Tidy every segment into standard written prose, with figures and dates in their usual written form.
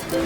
Hi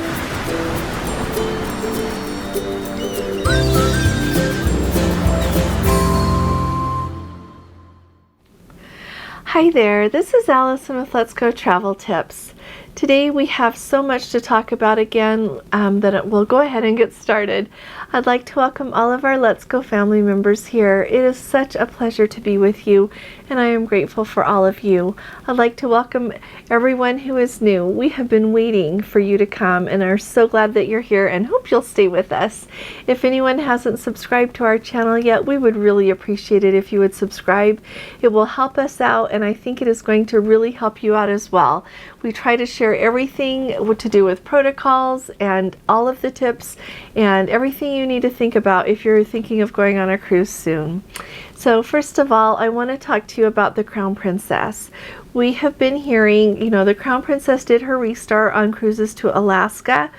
there, this is Allison with Let's Go Travel Tips. Today we have so much to talk about again that we'll go ahead and get started. I'd like to welcome all of our Let's Go family members here. It is such a pleasure to be with you, and I am grateful for all of you. I'd like to welcome everyone who is new. We have been waiting for you to come and are so glad that you're here and hope you'll stay with us. If anyone hasn't subscribed to our channel yet, we would really appreciate it if you would subscribe. It will help us out, and I think it is going to really help you out as well. We try to share everything what to do with protocols and all of the tips and everything you need to think about if you're thinking of going on a cruise soon. So first of all, I want to talk to you about the Crown Princess. We have been hearing, the Crown Princess did her restart on cruises to Alaska,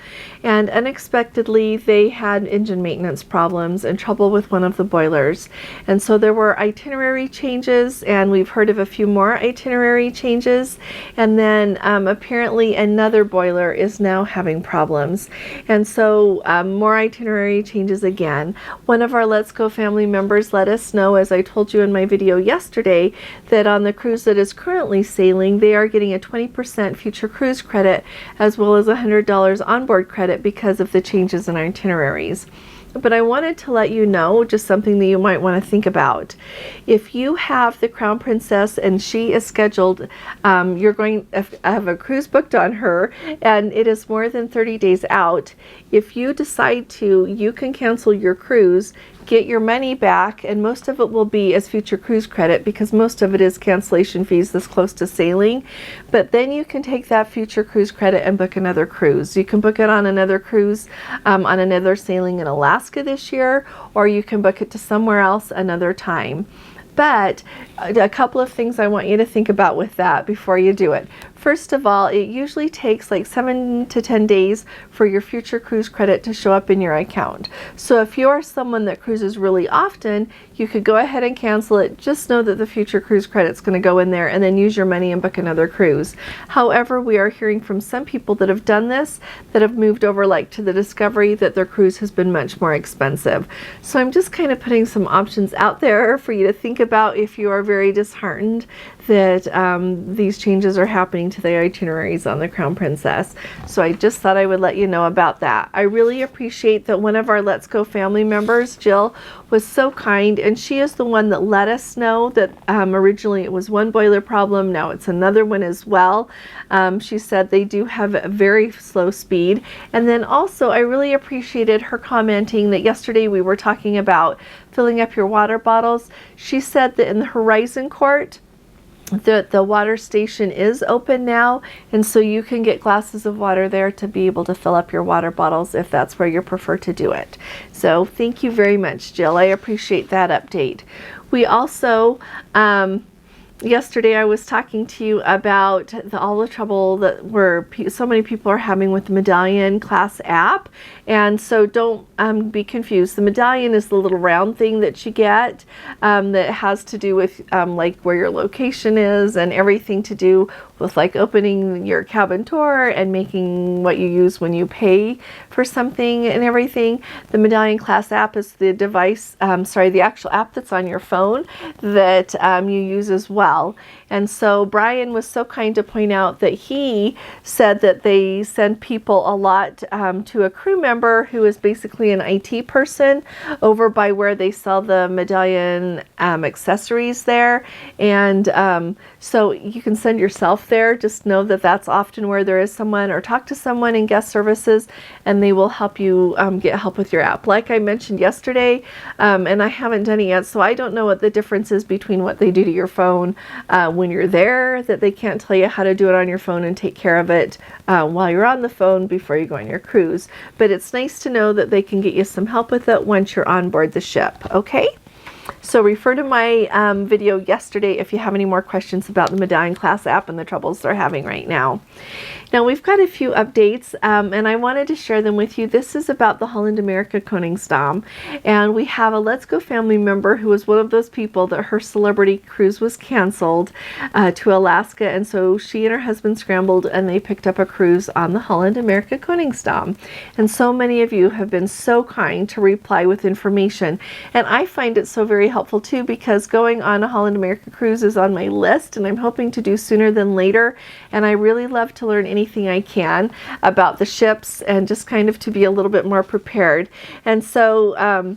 and unexpectedly they had engine maintenance problems and trouble with one of the boilers. And so there were itinerary changes, and we've heard of a few more itinerary changes. And then apparently another boiler is now having problems. And so more itinerary changes again. One of our Let's Go family members let us know, as I told you in my video yesterday, that on the cruise that is currently sailing, they are getting a 20% future cruise credit as well as $100 onboard credit because of the changes in itineraries. But I wanted to let you know just something that you might want to think about. If you have the Crown Princess and she is scheduled, you're going to have a cruise booked on her and it is more than 30 days out. If you decide to, you can cancel your cruise, get your money back, and most of it will be as future cruise credit because most of it is cancellation fees this close to sailing. But then you can take that future cruise credit and book another cruise. You can book it on another cruise, on another sailing in Alaska this year, or you can book it to somewhere else another time. But a couple of things I want you to think about with that before you do it. First of all, it usually takes like 7 to 10 days for your future cruise credit to show up in your account. So if you're someone that cruises really often, you could go ahead and cancel it. Just know that the future cruise credit's going to go in there and then use your money and book another cruise. However, we are hearing from some people that have done this, that have moved over like to the Discovery, that their cruise has been much more expensive. So I'm just kind of putting some options out there for you to think about if you are very disheartened that these changes are happening to the itineraries on the Crown Princess. So I just thought I would let you know about that. I really appreciate that one of our Let's Go family members, Jill, was so kind, and she is the one that let us know that originally it was one boiler problem, now it's another one as well. She said they do have a very slow speed. And then also I really appreciated her commenting that yesterday we were talking about filling up your water bottles. She said that in the Horizon Court, the water station is open now, and so you can get glasses of water there to be able to fill up your water bottles if that's where you prefer to do it. So thank you very much, Jill. I appreciate that update. We also yesterday I was talking to you about all the trouble that so many people are having with the Medallion class app. And so don't be confused. The Medallion is the little round thing that you get that has to do with like where your location is and everything to do with like opening your cabin tour and making what you use when you pay for something and everything. The Medallion class app is the device, the actual app that's on your phone that you use as well. And so Brian was so kind to point out that he said that they send people a lot to a crew member who is basically an IT person over by where they sell the Medallion accessories there. And so you can send yourself there. Just know that that's often where there is someone, or talk to someone in guest services and they will help you get help with your app. Like I mentioned yesterday, and I haven't done it yet, so I don't know what the difference is between what they do to your phone when you're there, that they can't tell you how to do it on your phone and take care of it while you're on the phone before you go on your cruise. But it's nice to know that they can get you some help with it once you're on board the ship, okay? So refer to my video yesterday if you have any more questions about the Medallion class app and the troubles they're having right now. Now we've got a few updates and I wanted to share them with you. This is about the Holland America Koningsdam, and we have a Let's Go family member who was one of those people that her celebrity cruise was canceled to Alaska, and so she and her husband scrambled and they picked up a cruise on the Holland America Koningsdam. And so many of you have been so kind to reply with information, and I find it so very helpful too, because going on a Holland America cruise is on my list and I'm hoping to do sooner than later, and I really love to learn anything I can about the ships and just kind of to be a little bit more prepared. And so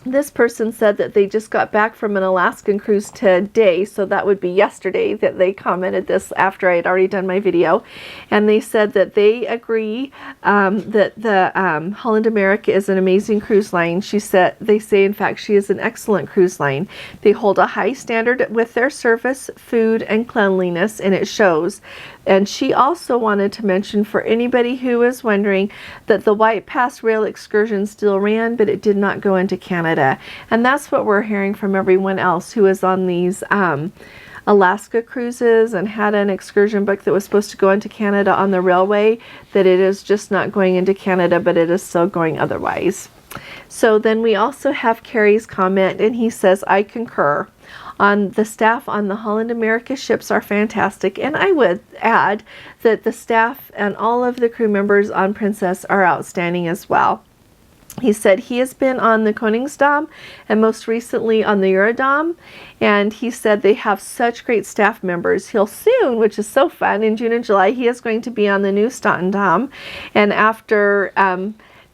this person said that they just got back from an Alaskan cruise today, so that would be yesterday that they commented this after I had already done my video, and they said that they agree that the Holland America is an amazing cruise line. They say in fact she is an excellent cruise line. They hold a high standard with their service, food, and cleanliness, and it shows. And she also wanted to mention, for anybody who is wondering, that the White Pass rail excursion still ran, but it did not go into Canada. And that's what we're hearing from everyone else who is on these Alaska cruises and had an excursion book that was supposed to go into Canada on the railway, that it is just not going into Canada, but it is still going otherwise. So then we also have Carrie's comment, and he says, I concur. The staff on the Holland America ships are fantastic, and I would add that the staff and all of the crew members on Princess are outstanding as well. He said he has been on the Koningsdam and most recently on the Eurodam, and he said they have such great staff members. He'll soon, which is so fun, in June and July, he is going to be on the new Stotendam, and after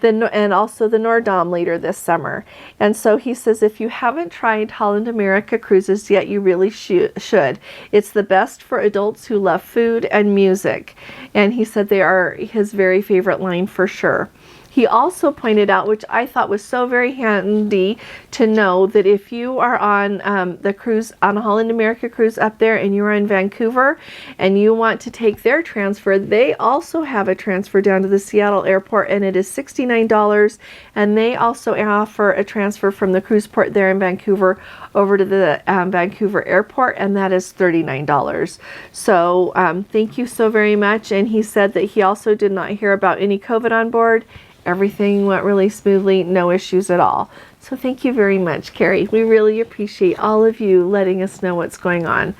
and also the Nordam later this summer. And so he says if you haven't tried Holland America cruises yet, you really should. It's the best for adults who love food and music. And he said they are his very favorite line for sure. He also pointed out, which I thought was so very handy to know, that if you are on the cruise, on a Holland America cruise up there, and you're in Vancouver and you want to take their transfer, they also have a transfer down to the Seattle airport, and it is $69. And they also offer a transfer from the cruise port there in Vancouver over to the Vancouver airport, and that is $39. So thank you so very much. And he said that he also did not hear about any COVID on board. Everything went really smoothly, no issues at all. So thank you very much, Carrie. We really appreciate all of you letting us know what's going on.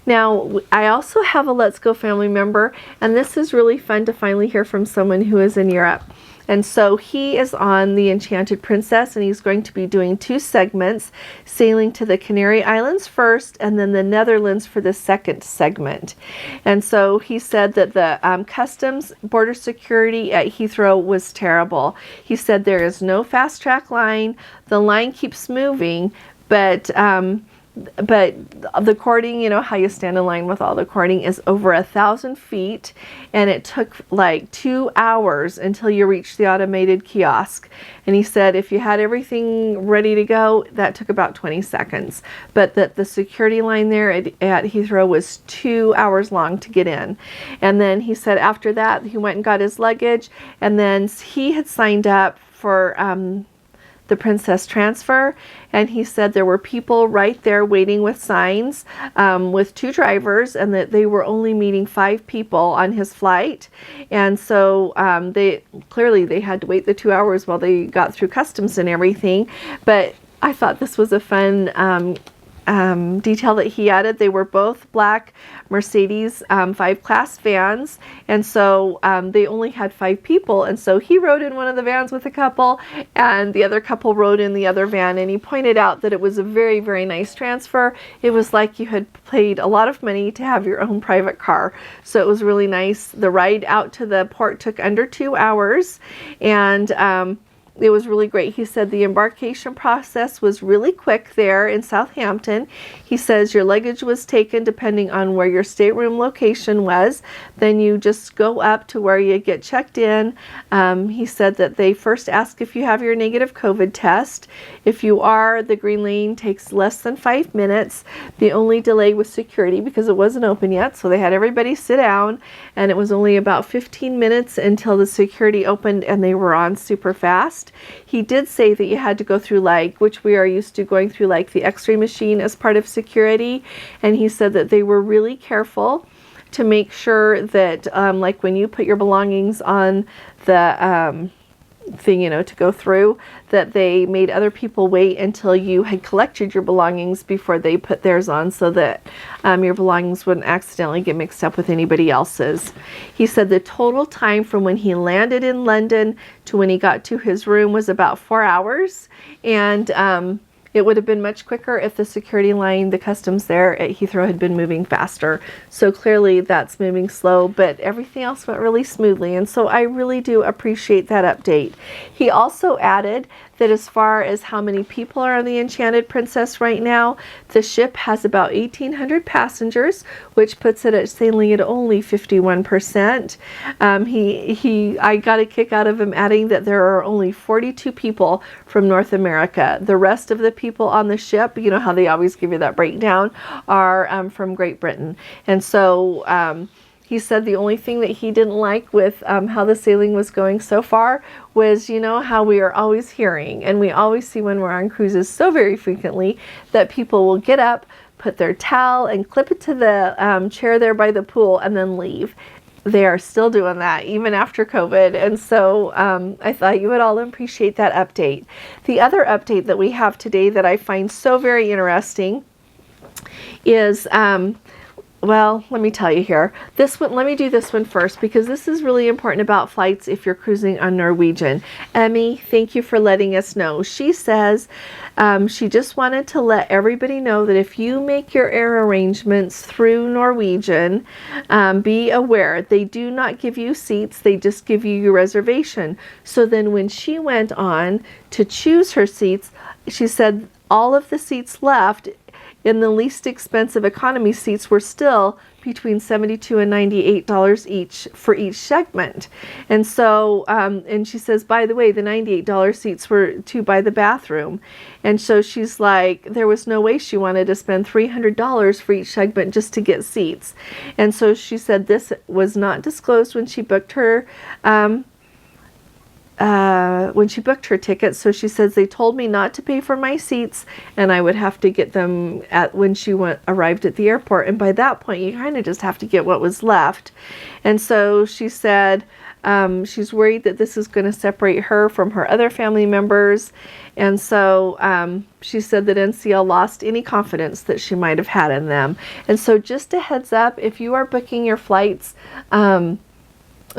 Now, I also have a Let's Go family member, and this is really fun to finally hear from someone who is in Europe. And so he is on the Enchanted Princess, and he's going to be doing 2 segments, sailing to the Canary Islands first and then the Netherlands for the second segment. And so he said that the customs border security at Heathrow was terrible. He said there is no fast track line. The line keeps moving, but the cording, you know how you stand in line with all the cording, is over 1,000 feet, and it took like 2 hours until you reached the automated kiosk. And he said if you had everything ready to go, that took about 20 seconds. But that the security line there at Heathrow was 2 hours long to get in. And then he said after that, he went and got his luggage, and then he had signed up for the Princess transfer, and he said there were people right there waiting with signs with 2 drivers, and that they were only meeting 5 people on his flight. And so they had to wait the 2 hours while they got through customs and everything. But I thought this was a fun detail that he added. They were both black Mercedes 5-class vans, and so they only had 5 people, and so he rode in one of the vans with a couple, and the other couple rode in the other van. And he pointed out that it was a very, very nice transfer. It was like you had paid a lot of money to have your own private car, so it was really nice. The ride out to the port took under 2 hours, and it was really great. He said the embarkation process was really quick there in Southampton. He says your luggage was taken depending on where your stateroom location was. Then you just go up to where you get checked in. He said that they first ask if you have your negative COVID test. If you are, the green lane takes less than 5 minutes. The only delay was security because it wasn't open yet, so they had everybody sit down, and it was only about 15 minutes until the security opened, and they were on super fast. first. He did say that you had to go through, like, which we are used to going through, like the x-ray machine as part of security. And he said that they were really careful to make sure that, like when you put your belongings on the thing, you know, to go through, that they made other people wait until you had collected your belongings before they put theirs on, so that your belongings wouldn't accidentally get mixed up with anybody else's. He said the total time from when he landed in London to when he got to his room was about 4 hours, and it would have been much quicker if the security line, the customs there at Heathrow, had been moving faster. So clearly that's moving slow, but everything else went really smoothly. And so I really do appreciate that update. He also added that as far as how many people are on the Enchanted Princess right now, the ship has about 1,800 passengers, which puts it at sailing at only 51%. I got a kick out of him adding that there are only 42 people from North America. The rest of the people on the ship, you know how they always give you that breakdown, are from Great Britain. And so he said the only thing that he didn't like with how the sailing was going so far was, you know, how we are always hearing, and we always see when we're on cruises so very frequently, that people will get up, put their towel and clip it to the chair there by the pool and then leave. They are still doing that even after COVID. And so I thought you would all appreciate that update. The other update that we have today that I find so very interesting is well, let me tell you here. This one, let me do this one first, because this is really important about flights if you're cruising on Norwegian. Emmy, thank you for letting us know. She says she just wanted to let everybody know that if you make your air arrangements through Norwegian, be aware they do not give you seats, they just give you your reservation. So then when she went on to choose her seats, she said all of the seats left in the least expensive economy seats were still between $72 and $98 each for each segment. And so, and she says, by the way, the $98 seats were to buy the bathroom. And so she's like, there was no way she wanted to spend $300 for each segment just to get seats. And so she said this was not disclosed when she booked her ticket. So she says they told me not to pay for my seats and I would have to get them when she arrived at the airport. And by that point, you kind of just have to get what was left. And so she said she's worried that this is going to separate her from her other family members. And so she said that NCL lost any confidence that she might have had in them. And so just a heads up, if you are booking your flights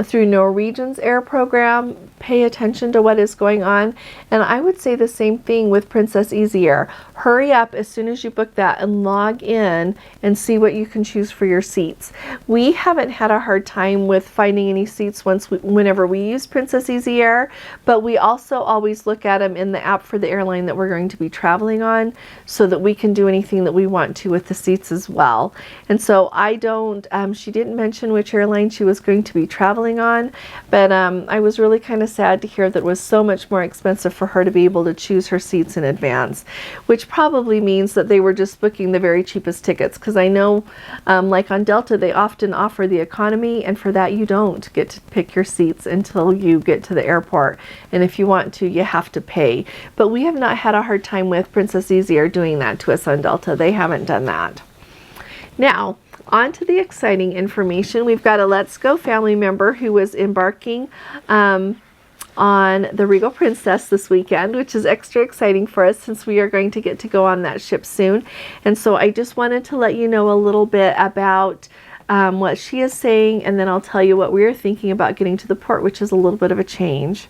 through Norwegian's air program, pay attention to what is going on. And I would say the same thing with Princess Easy Air. Hurry up as soon as you book that and log in and see what you can choose for your seats. We haven't had a hard time with finding any seats whenever we use Princess Easy Air, but we also always look at them in the app for the airline that we're going to be traveling on, so that we can do anything that we want to with the seats as well. And so I don't, she didn't mention which airline she was going to be traveling on, but I was really kind of sad to hear that it was so much more expensive for her to be able to choose her seats in advance, which probably means that they were just booking the very cheapest tickets, because I know like on Delta they often offer the economy, and for that you don't get to pick your seats until you get to the airport, and if you want to, you have to pay. But we have not had a hard time with Princess Easy Air doing that to us on Delta. They haven't done that. Now on to the exciting information. We've got a Let's Go family member who was embarking on the Regal Princess this weekend, which is extra exciting for us since we are going to get to go on that ship soon. And so I just wanted to let you know a little bit about what she is saying, and then I'll tell you what we're thinking about getting to the port, which is a little bit of a change.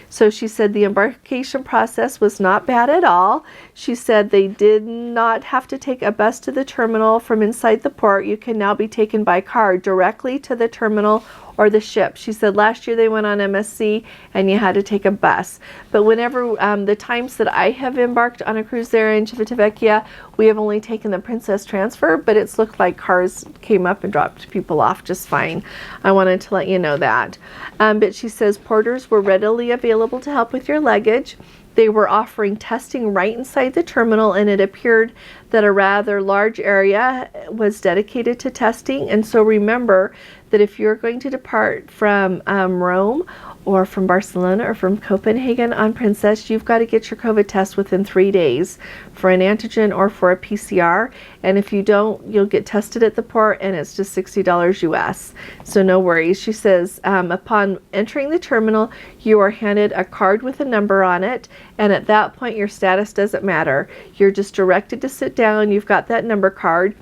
So she said the embarkation process was not bad at all. She said they did not have to take a bus to the terminal from inside the port. You can now be taken by car directly to the terminal or the ship. She said last year they went on MSC and you had to take a bus. But whenever the times that I have embarked on a cruise there in Civitavecchia, we have only taken the Princess transfer, but it's looked like cars came up and dropped people off just fine. I wanted to let you know that. But she says porters were readily available to help with your luggage. They were offering testing right inside the terminal, and it appeared that a rather large area was dedicated to testing. And so remember that if you're going to depart from Rome or from Barcelona or from Copenhagen on Princess, you've got to get your COVID test within 3 days for an antigen or for a PCR. And if you don't, you'll get tested at the port, and it's just $60 US. So no worries. She says, upon entering the terminal, you are handed a card with a number on it, and at that point, your status doesn't matter. You're just directed to sit down. You've got that number card.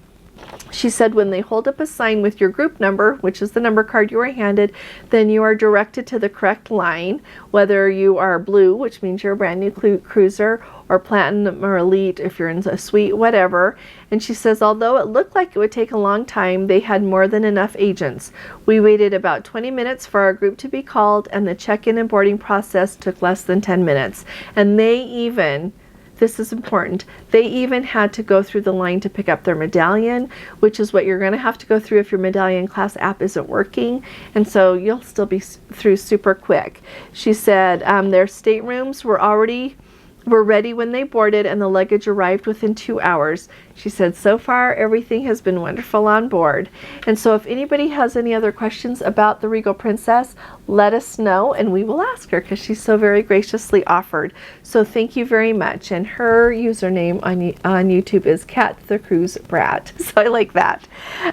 She said when they hold up a sign with your group number, which is the number card you were handed, then you are directed to the correct line, whether you are blue, which means you're a brand new cruiser, or platinum or elite if you're in a suite, whatever. And she says, although it looked like it would take a long time, they had more than enough agents. We waited about 20 minutes for our group to be called, and the check-in and boarding process took less than 10 minutes. And this is important, they even had to go through the line to pick up their medallion, which is what you're going to have to go through if your Medallion class app isn't working. And so you'll still be through super quick. She said their staterooms were ready when they boarded, and the luggage arrived within 2 hours. She said, so far, everything has been wonderful on board. And so if anybody has any other questions about the Regal Princess, let us know, and we will ask her, because she's so very graciously offered. So thank you very much. And her username on YouTube is Cat the Cruise Brat. So I like that.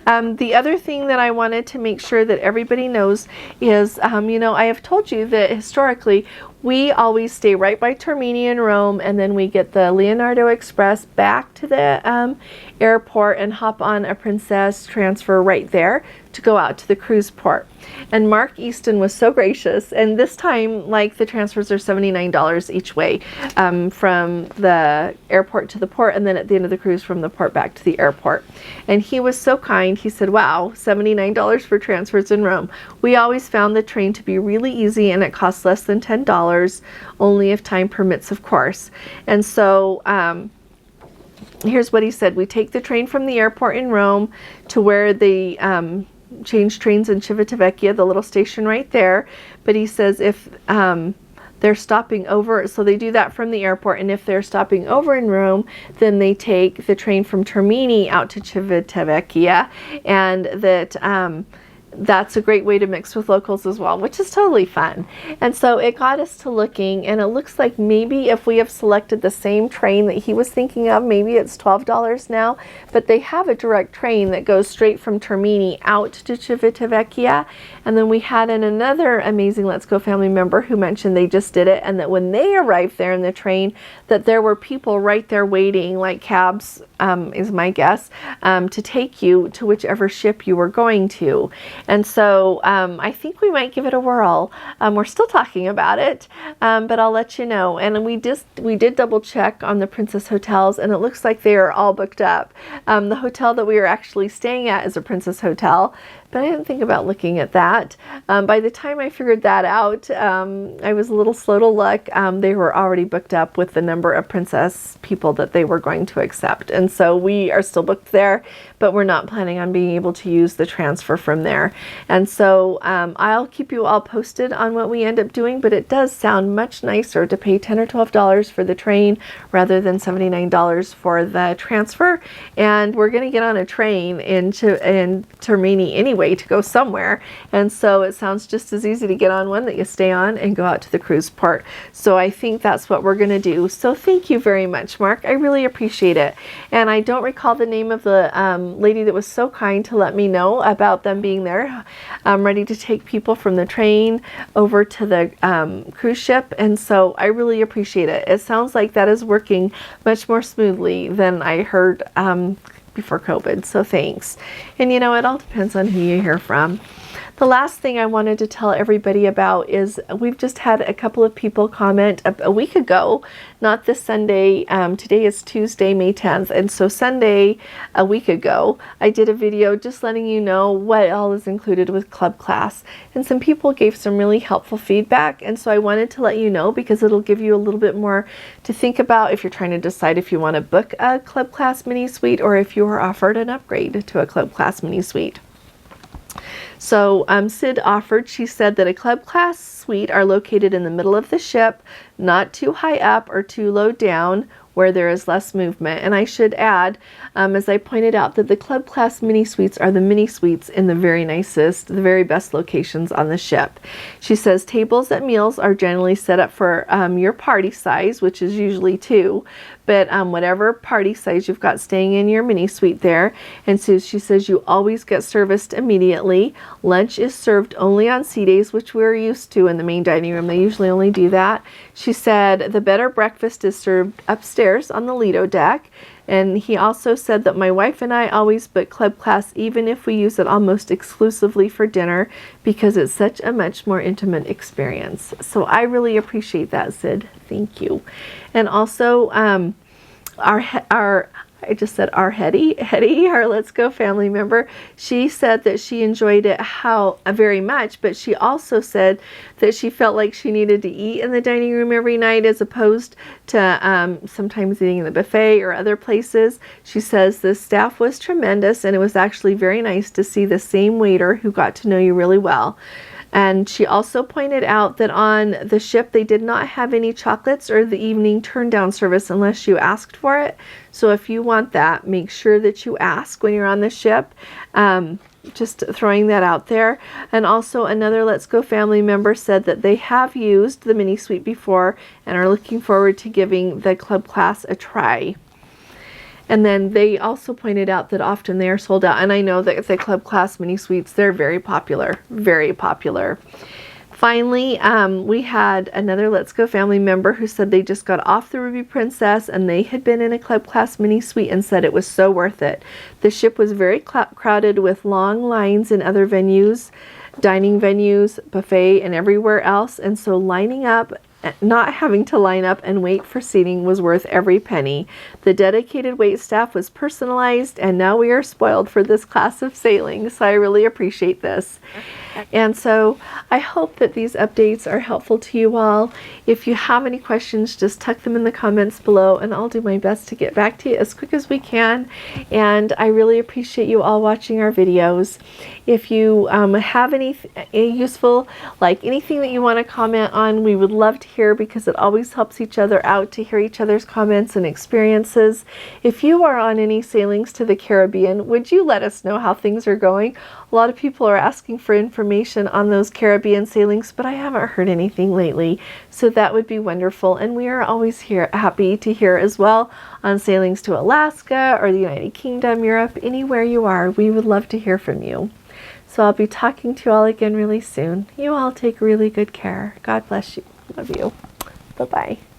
The other thing that I wanted to make sure that everybody knows is, I have told you that historically, we always stay right by Termini in Rome, and then we get the Leonardo Express back to the airport and hop on a Princess transfer right there to go out to the cruise port. And Mark Easton was so gracious, and this time, like, the transfers are $79 each way, from the airport to the port, and then at the end of the cruise from the port back to the airport. And he was so kind. He said, wow, $79 for transfers in Rome. We always found the train to be really easy, and it costs less than $10, only if time permits, of course. And so here's what he said. We take the train from the airport in Rome to where the change trains in Civitavecchia, the little station right there. But he says if they're stopping over, so they do that from the airport, and if they're stopping over in Rome, then they take the train from Termini out to Civitavecchia, and that's a great way to mix with locals as well, which is totally fun. And so it got us to looking, and it looks like maybe if we have selected the same train that he was thinking of, maybe it's $12 now, but they have a direct train that goes straight from Termini out to Civitavecchia. And then we had another amazing Let's Go family member who mentioned they just did it, and that when they arrived there in the train, that there were people right there waiting, like cabs, is my guess, to take you to whichever ship you were going to. And so I think we might give it a whirl. We're still talking about it, but I'll let you know. And we did double check on the Princess hotels, and it looks like they are all booked up. The hotel that we are actually staying at is a Princess hotel, but I didn't think about looking at that. By the time I figured that out, I was a little slow to look. They were already booked up with the number of Princess people that they were going to accept. And so we are still booked there, but we're not planning on being able to use the transfer from there. And so I'll keep you all posted on what we end up doing, but it does sound much nicer to pay $10 or $12 for the train rather than $79 for the transfer. And we're going to get on a train in Termini anyway to go somewhere, and so it sounds just as easy to get on one that you stay on and go out to the cruise port. So I think that's what we're going to do. So thank you very much, Mark. I really appreciate it. And I don't recall the name of the lady that was so kind to let me know about them being there, ready to take people from the train over to the cruise ship. And so I really appreciate it. It sounds like that is working much more smoothly than I heard before COVID, so thanks. And it all depends on who you hear from. The last thing I wanted to tell everybody about is we've just had a couple of people comment a week ago, not this Sunday, today is Tuesday, May 10th, and so Sunday, a week ago, I did a video just letting you know what all is included with club class, and some people gave some really helpful feedback, and so I wanted to let you know because it'll give you a little bit more to think about if you're trying to decide if you want to book a club class mini suite or if you are offered an upgrade to a club class mini suite. So Sid offered, she said that a club class suite are located in the middle of the ship, not too high up or too low down, where there is less movement. And I should add, as I pointed out, that the club class mini suites are the mini suites in the very nicest, the very best locations on the ship. She says tables at meals are generally set up for your party size, which is usually 2, but whatever party size you've got staying in your mini suite there. And so she says you always get serviced immediately. Lunch is served only on sea days, which we're used to in the main dining room. They usually only do that. She said the better breakfast is served upstairs on the Lido deck. And he also said that my wife and I always book club class even if we use it almost exclusively for dinner, because it's such a much more intimate experience. So I really appreciate that, Sid. Thank you. And also I just said our Hetty, our Let's Go family member, she said that she enjoyed it very much, but she also said that she felt like she needed to eat in the dining room every night as opposed to sometimes eating in the buffet or other places. She says the staff was tremendous, and it was actually very nice to see the same waiter who got to know you really well. And she also pointed out that on the ship they did not have any chocolates or the evening turn down service unless you asked for it. So if you want that, make sure that you ask when you're on the ship. Just throwing that out there. And also another Let's Go family member said that they have used the mini suite before and are looking forward to giving the club class a try. And then they also pointed out that often they are sold out. And I know that the club class mini suites, they're very popular, very popular. Finally, we had another Let's Go family member who said they just got off the Regal Princess and they had been in a club class mini suite and said it was so worth it. The ship was very crowded with long lines in other venues, dining venues, buffet, and everywhere else. And so lining up, not having to line up and wait for seating was worth every penny. The dedicated wait staff was personalized, and now we are spoiled for this class of sailing, so I really appreciate this. And so I hope that these updates are helpful to you all. If you have any questions, just tuck them in the comments below, and I'll do my best to get back to you as quick as we can. And I really appreciate you all watching our videos. If you have any useful, like anything that you want to comment on, we would love to hear, because it always helps each other out to hear each other's comments and experiences. If you are on any sailings to the Caribbean, would you let us know how things are going? A lot of people are asking for information on those Caribbean sailings, but I haven't heard anything lately, so that would be wonderful. And we are always happy to hear as well on sailings to Alaska or the United Kingdom, Europe, anywhere you are. We would love to hear from you. So I'll be talking to you all again really soon. You all take really good care. God bless you. Love you. Bye-bye.